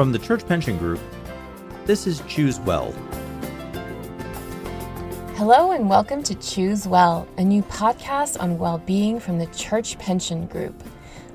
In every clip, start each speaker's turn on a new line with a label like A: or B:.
A: From the Church Pension Group, this is Choose Well.
B: Hello and welcome to Choose Well, a new podcast on well-being from the Church Pension Group.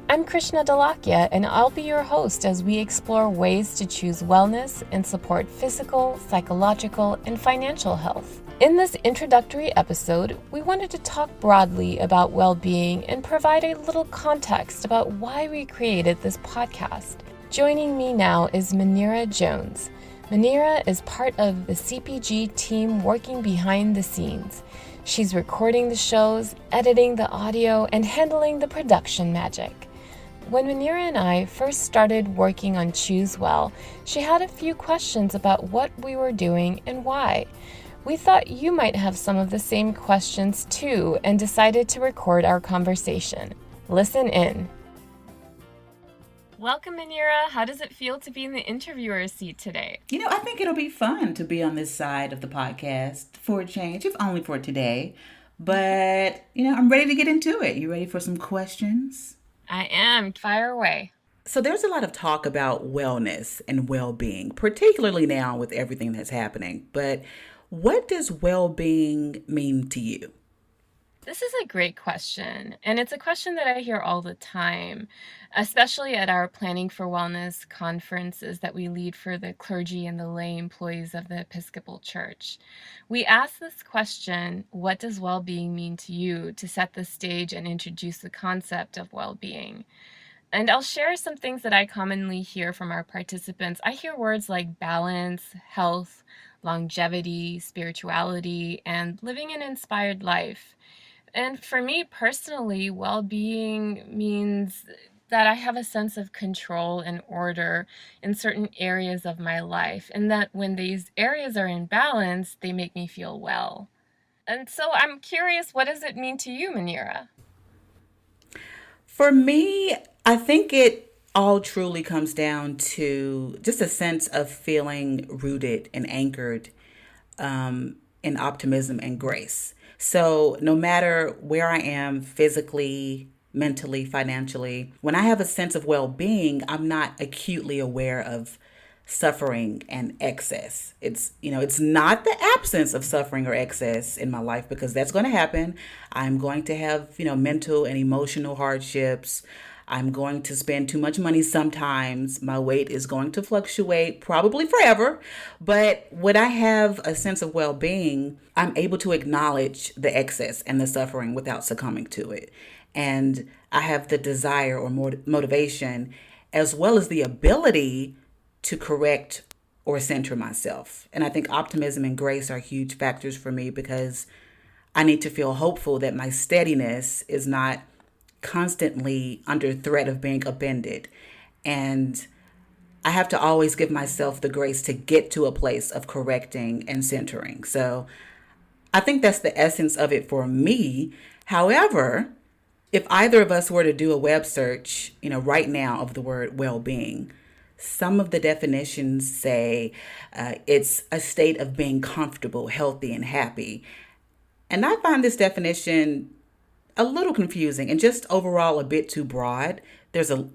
B: I'm Krishna Dholakia, and I'll be your host as we explore ways to choose wellness and support physical, psychological, and financial health. In this introductory episode, we wanted to talk broadly about well-being and provide a little context about why we created this podcast. Joining me now is Munirah Jones. Munirah is part of the CPG team working behind the scenes. She's recording the shows, editing the audio, and handling the production magic. When Munirah and I first started working on Choose Well, she had a few questions about what we were doing and why. We thought you might have some of the same questions too and decided to record our conversation. Listen in. Welcome, Munirah. How does it feel to be in the interviewer's seat today?
C: I think it'll be fun to be on this side of the podcast for a change, if only for today. But, I'm ready to get into it. You ready for some questions?
B: I am. Fire away.
C: So there's a lot of talk about wellness and well-being, particularly now with everything that's happening. But what does well-being mean to you?
B: This is a great question, and it's a question that I hear all the time, especially at our Planning for Wellness conferences that we lead for the clergy and the lay employees of the Episcopal Church. We ask this question, what does well-being mean to you, to set the stage and introduce the concept of well-being. And I'll share some things that I commonly hear from our participants. I hear words like balance, health, longevity, spirituality, and living an inspired life. And for me personally, well-being means that I have a sense of control and order in certain areas of my life, and that when these areas are in balance, they make me feel well. And so I'm curious, what does it mean to you, Munirah?
C: For me, I think it all truly comes down to just a sense of feeling rooted and anchored in optimism and grace. So no matter where I am physically, mentally, financially, when I have a sense of well-being, I'm not acutely aware of suffering and excess. It's not the absence of suffering or excess in my life, because that's going to happen. I'm going to have, mental and emotional hardships. I'm going to spend too much money sometimes. My weight is going to fluctuate, probably forever. But when I have a sense of well-being, I'm able to acknowledge the excess and the suffering without succumbing to it. And I have the desire or motivation, as well as the ability to correct or center myself. And I think optimism and grace are huge factors for me, because I need to feel hopeful that my steadiness is not constantly under threat of being upended. And I have to always give myself the grace to get to a place of correcting and centering. So I think that's the essence of it for me. However, if either of us were to do a web search, right now of the word well-being, some of the definitions say it's a state of being comfortable, healthy, and happy. And I find this definition a little confusing and just overall a bit too broad. There's a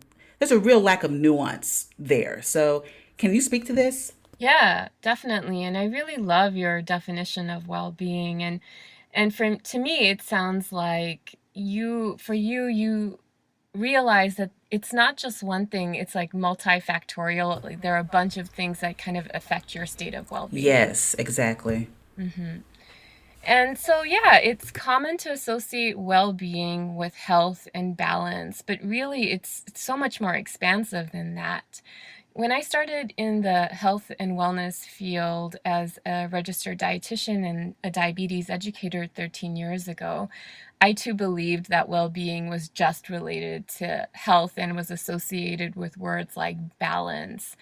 C: real lack of nuance there. So can you speak to this?
B: Yeah, definitely. And I really love your definition of well-being. And to me, it sounds like you realize that it's not just one thing, it's like multifactorial. Like there are a bunch of things that kind of affect your state of well-being.
C: Yes, exactly.
B: Mm-hmm. And so, yeah, it's common to associate well-being with health and balance, but really it's so much more expansive than that. When I started in the health and wellness field as a registered dietitian and a diabetes educator 13 years ago, I too believed that well-being was just related to health and was associated with words like balance.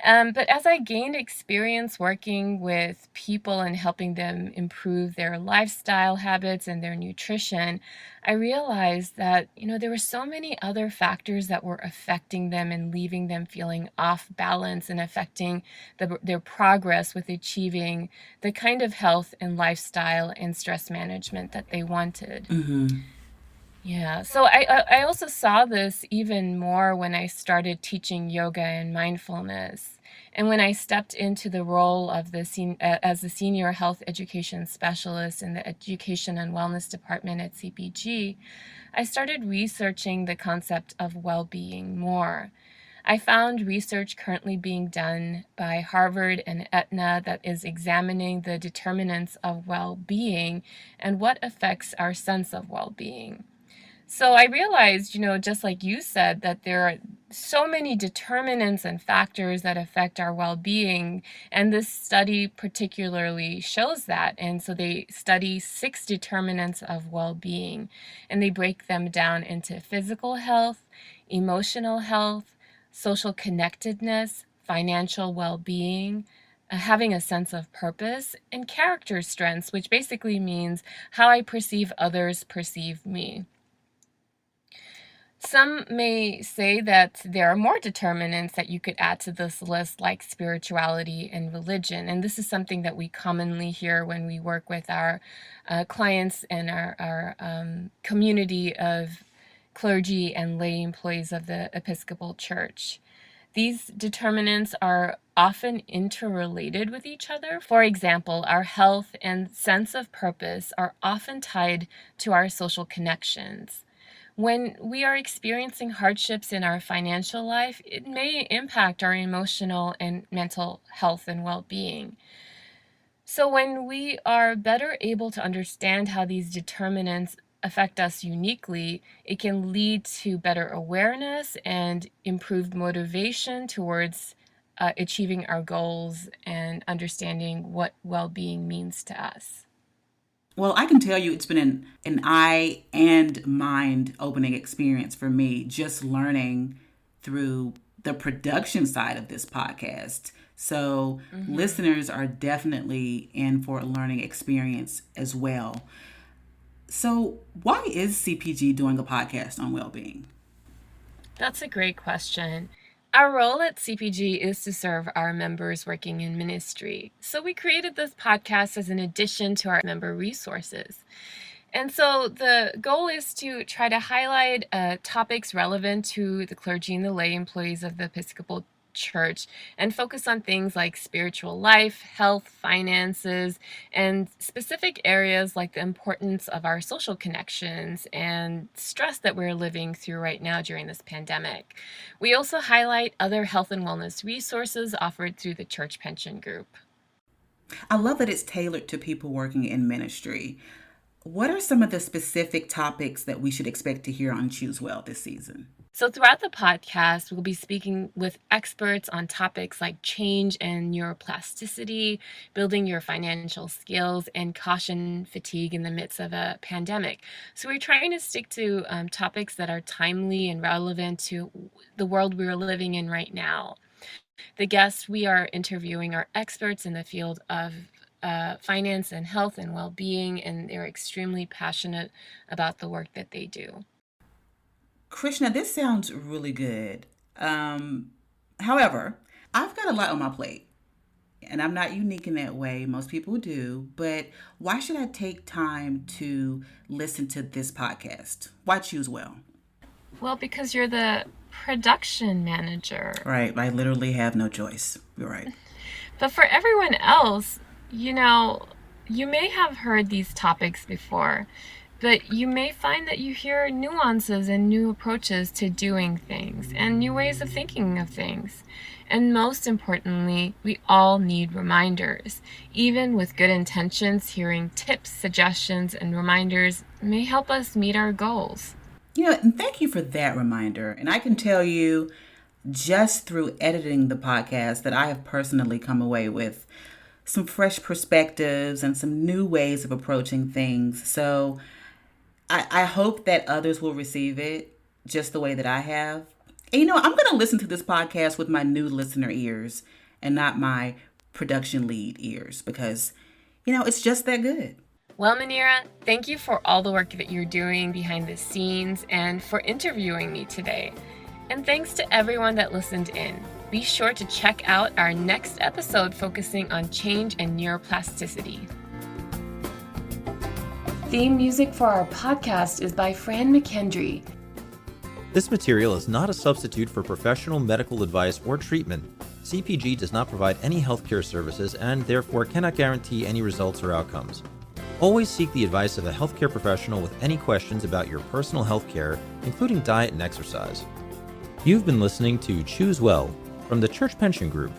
B: But as I gained experience working with people and helping them improve their lifestyle habits and their nutrition, I realized that, there were so many other factors that were affecting them and leaving them feeling off balance and affecting their progress with achieving the kind of health and lifestyle and stress management that they wanted.
C: Mm-hmm.
B: Yeah, so I also saw this even more when I started teaching yoga and mindfulness. And when I stepped into the role of as the senior health education specialist in the education and wellness department at CPG, I started researching the concept of well-being more. I found research currently being done by Harvard and Aetna that is examining the determinants of well-being and what affects our sense of well-being. So I realized, just like you said, that there are so many determinants and factors that affect our well-being. And this study particularly shows that. And so they study 6 determinants of well-being, and they break them down into physical health, emotional health, social connectedness, financial well-being, having a sense of purpose, and character strengths, which basically means how I perceive others perceive me. Some may say that there are more determinants that you could add to this list, like spirituality and religion. And this is something that we commonly hear when we work with our clients and our community of clergy and lay employees of the Episcopal Church. These determinants are often interrelated with each other. For example, our health and sense of purpose are often tied to our social connections. When we are experiencing hardships in our financial life, it may impact our emotional and mental health and well-being. So when we are better able to understand how these determinants affect us uniquely, it can lead to better awareness and improved motivation towards achieving our goals and understanding what well-being means to us.
C: Well, I can tell you it's been an eye and mind opening experience for me, just learning through the production side of this podcast. So listeners are definitely in for a learning experience as well. So why is CPG doing a podcast on well-being?
B: That's a great question. Our role at CPG is to serve our members working in ministry. So we created this podcast as an addition to our member resources. And so the goal is to try to highlight topics relevant to the clergy and the lay employees of the Episcopal Church and focus on things like spiritual life, health, finances, and specific areas like the importance of our social connections and stress that we're living through right now during this pandemic. We also highlight other health and wellness resources offered through the Church Pension Group.
C: I love that it's tailored to people working in ministry. What are some of the specific topics that we should expect to hear on Choose Well this season?
B: So throughout the podcast, we'll be speaking with experts on topics like change and neuroplasticity, building your financial skills, and caution fatigue in the midst of a pandemic. So we're trying to stick to topics that are timely and relevant to the world we're living in right now. The guests we are interviewing are experts in the field of finance and health and well-being, and they're extremely passionate about the work that they do.
C: Krishna, this sounds really good. However, I've got a lot on my plate, and I'm not unique in that way. Most people do, but why should I take time to listen to this podcast? Why Choose Well?
B: Well, because you're the production manager.
C: Right. I literally have no choice. You're right.
B: But for everyone else, you may have heard these topics before, but you may find that you hear nuances and new approaches to doing things and new ways of thinking of things. And most importantly, we all need reminders. Even with good intentions, hearing tips, suggestions, and reminders may help us meet our goals.
C: And thank you for that reminder. And I can tell you just through editing the podcast that I have personally come away with some fresh perspectives and some new ways of approaching things. So I hope that others will receive it just the way that I have. And I'm going to listen to this podcast with my new listener ears and not my production lead ears because, it's just that good.
B: Well, Munirah, thank you for all the work that you're doing behind the scenes and for interviewing me today. And thanks to everyone that listened in. Be sure to check out our next episode focusing on change and neuroplasticity. Theme music for our podcast is by Fran McKendry.
A: This material is not a substitute for professional medical advice or treatment. CPG does not provide any healthcare services and therefore cannot guarantee any results or outcomes. Always seek the advice of a healthcare professional with any questions about your personal healthcare, including diet and exercise. You've been listening to Choose Well from the Church Pension Group.